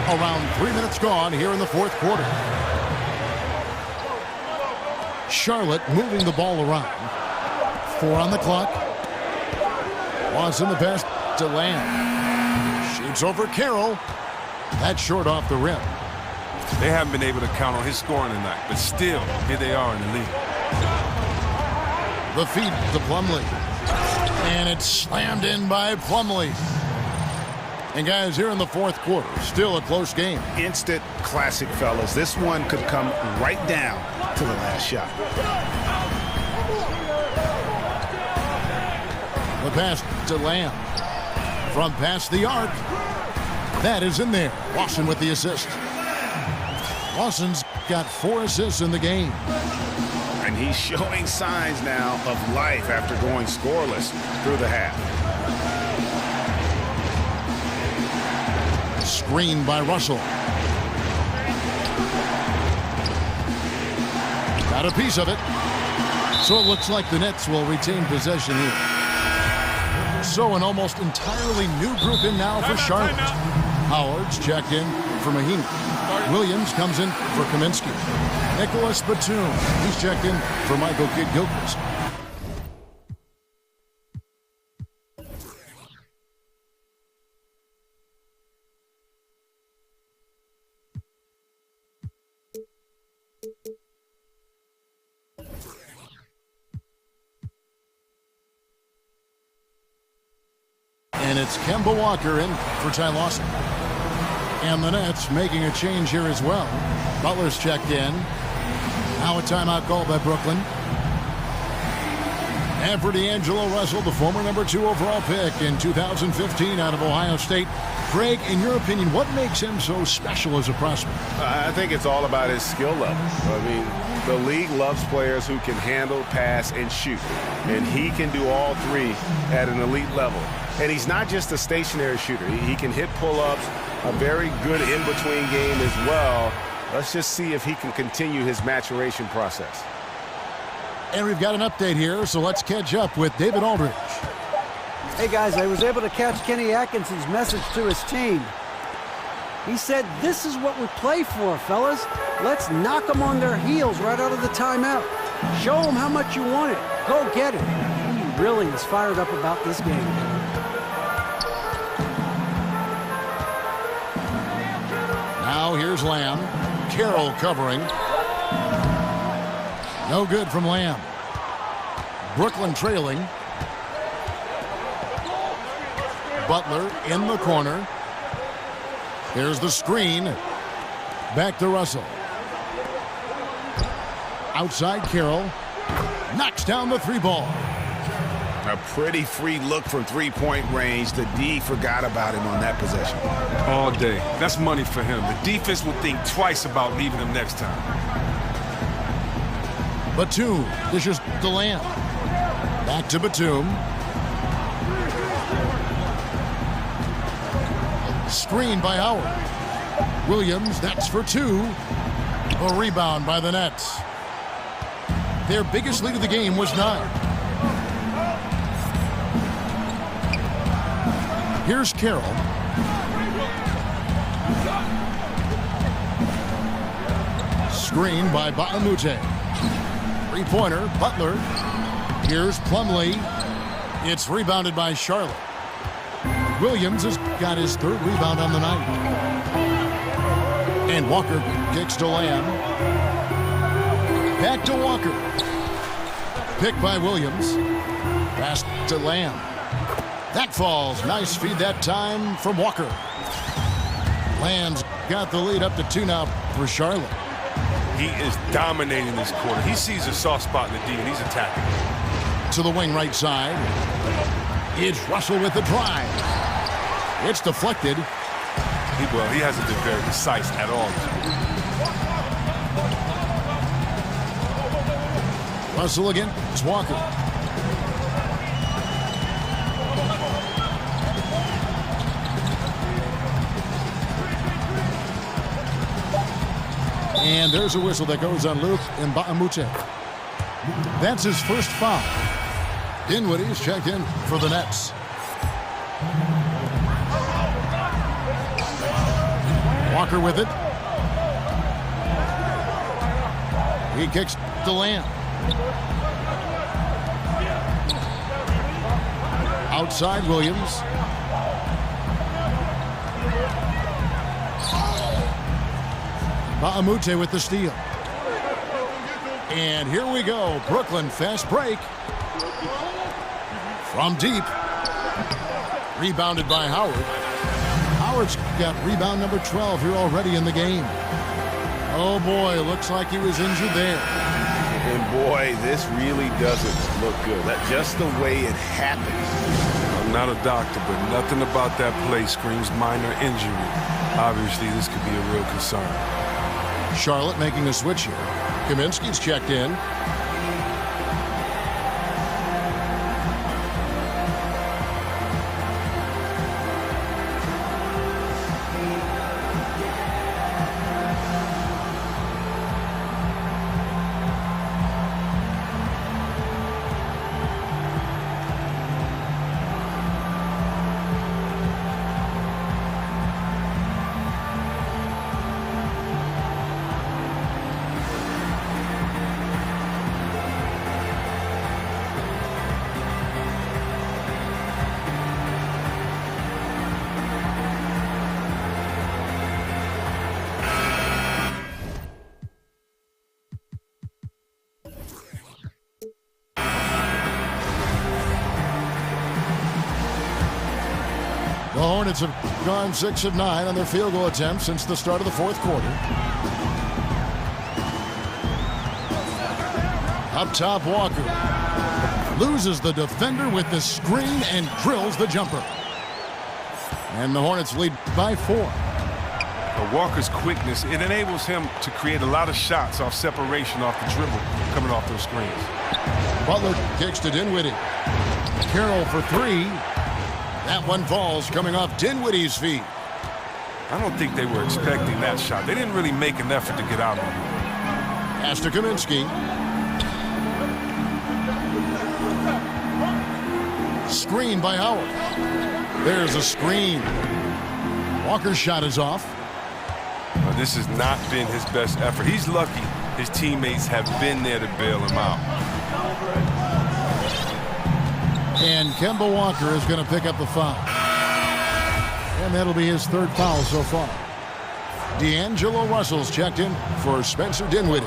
Around 3 minutes gone here in the fourth quarter. Charlotte moving the ball around. 4 on the clock. Watson the pass to Lamb. Shoots over Carroll. That's short off the rim. They haven't been able to count on his scoring tonight, but still, here they are in the lead. The feed to Plumlee. And it's slammed in by Plumlee. And guys, here in the fourth quarter, still a close game. Instant classic, fellas. This one could come right down to the last shot. The pass to Lamb. From past the arc. That is in there. Watson with the assist. Watson's got 4 assists in the game. And he's showing signs now of life after going scoreless through the half. Screen by Russell. Got a piece of it. So it looks like the Nets will retain possession here. So an almost entirely new group in now for Charlotte. Howard's checked in for Mahinmi. Williams comes in for Kaminsky. Nicholas Batum, he's checked in for Michael Kid Gilchrist. And it's Kemba Walker in for Ty Lawson. And the Nets making a change here as well. Butler's checked in. Now a timeout called by Brooklyn. And for D'Angelo Russell, the former number 2 overall pick in 2015 out of Ohio State. Greg, in your opinion, what makes him so special as a prospect? I think it's all about his skill level. I mean, the league loves players who can handle, pass, and shoot. And he can do all three at an elite level. And he's not just a stationary shooter. He can hit pull-ups, a very good in-between game as well. Let's just see if he can continue his maturation process. And we've got an update here, so let's catch up with David Aldridge. Hey, guys, I was able to catch Kenny Atkinson's message to his team. He said, this is what we play for, fellas. Let's knock them on their heels right out of the timeout. Show them how much you want it. Go get it. He really is fired up about this game. Now here's Lamb. Carroll covering. No good from Lamb. Brooklyn trailing. Butler in the corner. Here's the screen. Back to Russell. Outside Carroll. Knocks down the 3-ball. A pretty free look from three-point range. The D forgot about him on that possession. All day. That's money for him. The defense will think twice about leaving him next time. Batum dishes to Lamb. Back to Batum. Screen by Howard. Williams, that's for two. A rebound by the Nets. Their biggest lead of the game was 9. Here's Carroll. Screen by Baamute. Three-pointer, Butler. Here's Plumlee. It's rebounded by Charlotte. Williams has got his 3rd rebound on the night. And Walker kicks to Lamb. Back to Walker. Picked by Williams. Pass to Lamb. That falls. Nice feed that time from Walker. Lamb's got the lead up to 2 now for Charlotte. He is dominating this quarter. He sees a soft spot in the D, and he's attacking. To the wing right side. It's Russell with the drive. It's deflected. He hasn't been very precise at all. Russell again. It's Walker. And there's a whistle that goes on Luke Mbamute. That's his first foul. Dinwiddie's checked in for the Nets. Walker with it. He kicks to Lamb. Outside Williams. Baamute with the steal. And here we go. Brooklyn fast break. From deep. Rebounded by Howard. Howard's got rebound number 12 here already in the game. Oh boy, looks like he was injured there. And boy, this really doesn't look good. That's just the way it happened. I'm not a doctor, but nothing about that play screams minor injury. Obviously, this could be a real concern. Charlotte making a switch here. Kaminsky's checked in. The Hornets have gone 6 of 9 on their field goal attempts since the start of the 4th quarter. Up top, Walker loses the defender with the screen and drills the jumper. And the Hornets lead by 4. Walker's quickness, it enables him to create a lot of shots off separation, off the dribble, coming off those screens. Butler kicks to Dinwiddie. Carroll for 3. That one falls, coming off Dinwiddie's feet. I don't think they were expecting that shot. They didn't really make an effort to get out on it. Pass to Kaminsky. Screen by Howard. There's a screen. Walker's shot is off. This has not been his best effort. He's lucky his teammates have been there to bail him out. And Kemba Walker is going to pick up the foul. And that'll be his 3rd foul so far. D'Angelo Russell's checked in for Spencer Dinwiddie.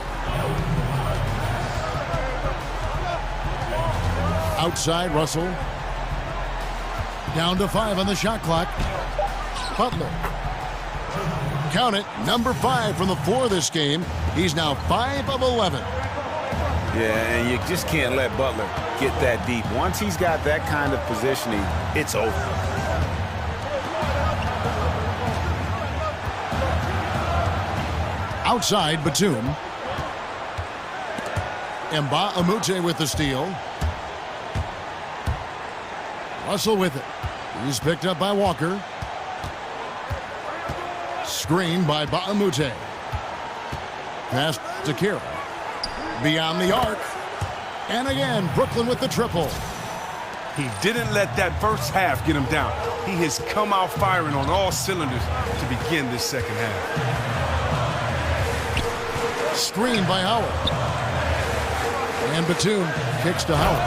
Outside Russell. Down to 5 on the shot clock. Butler. Count it, number 5 from the floor this game. He's now 5 of 11. Yeah, and you just can't let Butler get that deep. Once he's got that kind of positioning, it's over. Outside, Batum. Amute with the steal. Russell with it. He's picked up by Walker. Screen by Amute. Pass to Kira. Beyond the arc. And again, Brooklyn with the triple. He didn't let that first half get him down. He has come out firing on all cylinders to begin this second half. Screen by Howard. And Batum kicks to Howard.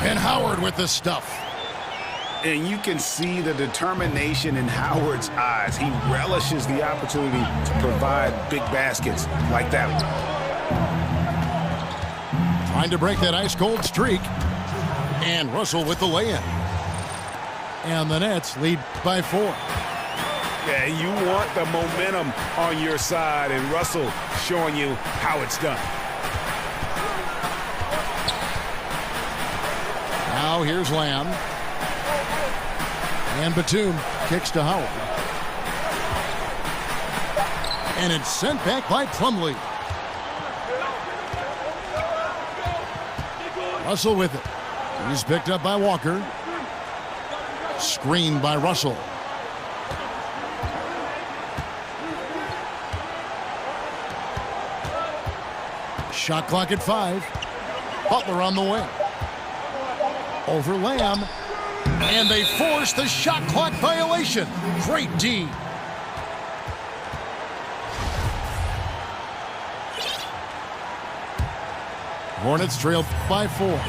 And Howard with the stuff. And you can see the determination in Howard's eyes. He relishes the opportunity to provide big baskets like that one. Trying to break that ice-cold streak. And Russell with the lay-in. And the Nets lead by 4. Yeah, you want the momentum on your side, and Russell showing you how it's done. Now here's Lamb. And Batum kicks to Howard. And it's sent back by Plumlee. Russell with it. He's picked up by Walker. Screened by Russell. Shot clock at 5. Butler on the wing. Over Lamb. And they force the shot clock violation. Great D. Hornets trail by 4.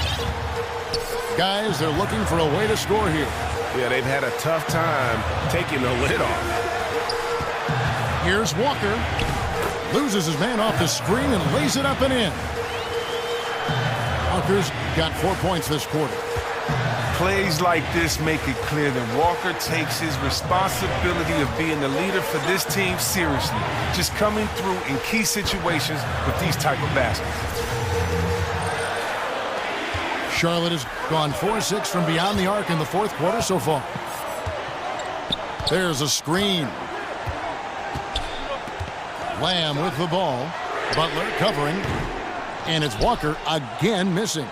Guys, they're looking for a way to score here. Yeah, they've had a tough time taking the lid off. Here's Walker. Loses his man off the screen and lays it up and in. Walker's got 4 points this quarter. Plays like this make it clear that Walker takes his responsibility of being the leader for this team seriously. Just coming through in key situations with these type of baskets. Charlotte has gone 4-6 from beyond the arc in the 4th quarter so far. There's a screen. Lamb with the ball. Butler covering. And it's Walker again missing.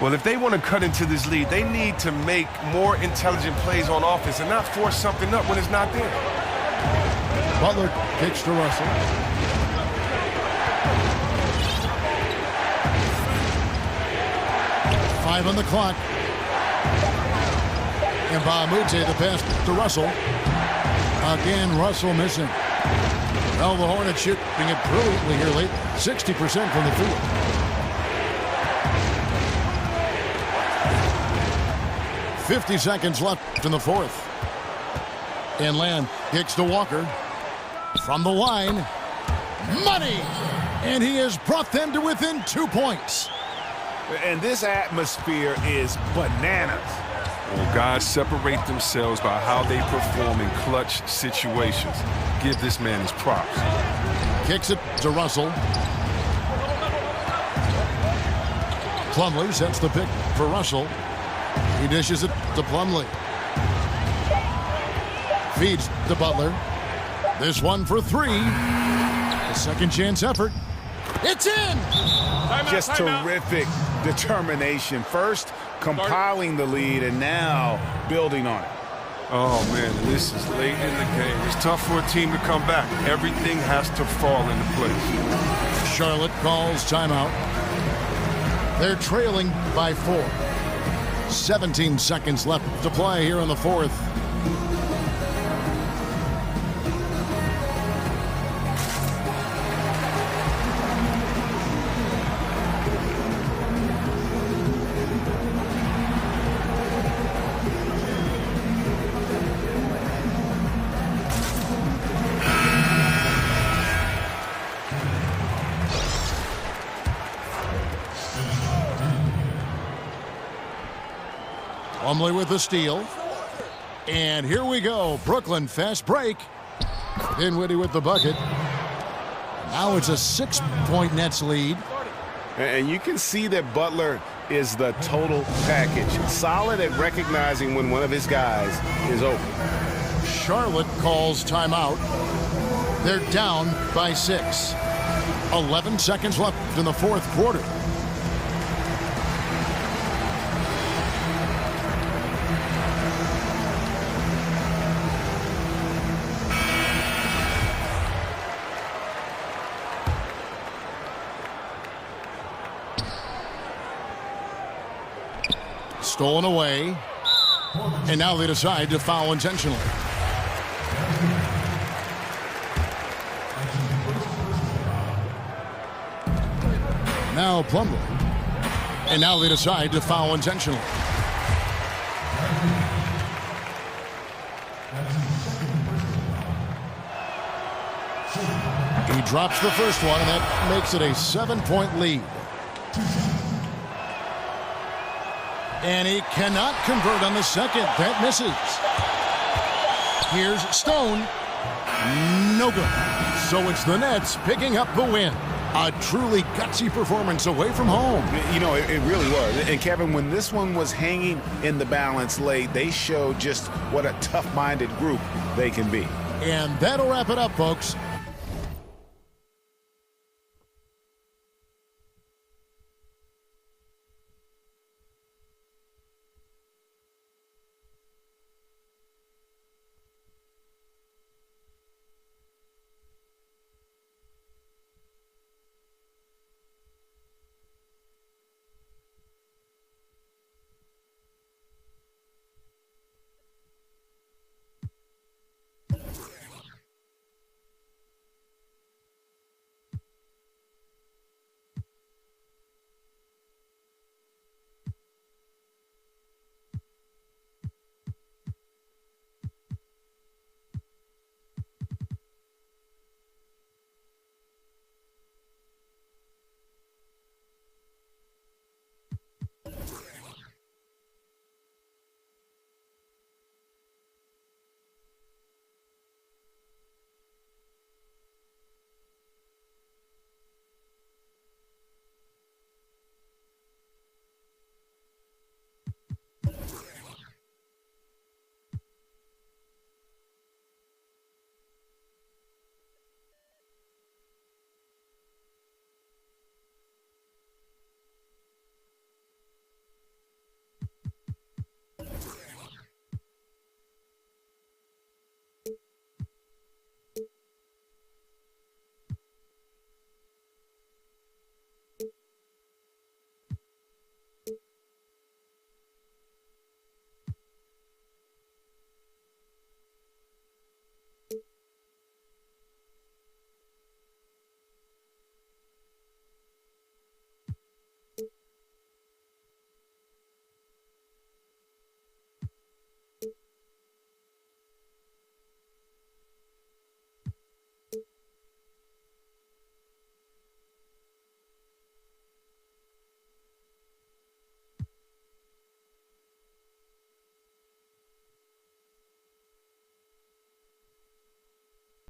Well, if they want to cut into this lead, they need to make more intelligent plays on offense and not force something up when it's not there. Butler kicks to Russell. Five on the clock. And Amute the pass to Russell. Again, Russell missing. Well, the Hornets shooting it brilliantly here late. 60% from the field. .50 seconds left in the 4th. And Lamb kicks to Walker. From the line. Money! And he has brought them to within 2 points. And this atmosphere is bananas. Well, guys separate themselves by how they perform in clutch situations. Give this man his props. Kicks it to Russell. Plumlee sets the pick for Russell. He dishes it to Plumlee. Feeds to Butler. This one for 3. A second chance effort. It's in! Just terrific determination. First, compiling the lead, and now building on it. Oh, man, this is late in the game. It's tough for a team to come back. Everything has to fall into place. Charlotte calls timeout. They're trailing by 4. 17 seconds left to play here in the 4th. Plumlee with the steal. And here we go. Brooklyn fast break. Dinwiddie with the bucket. Now it's a 6-point Nets lead. And you can see that Butler is the total package. Solid at recognizing when one of his guys is open. Charlotte calls timeout. They're down by 6. 11 seconds left in the fourth quarter. Stolen away. And now they decide to foul intentionally. Now Plumlee. And now they decide to foul intentionally. He drops the first one, and that makes it a 7-point lead. And he cannot convert on the second. That misses. Here's Stone. No good. So it's the Nets picking up the win. A truly gutsy performance away from home. You know, it really was. And Kevin, when this one was hanging in the balance late, they showed just what a tough-minded group they can be. And that'll wrap it up, folks.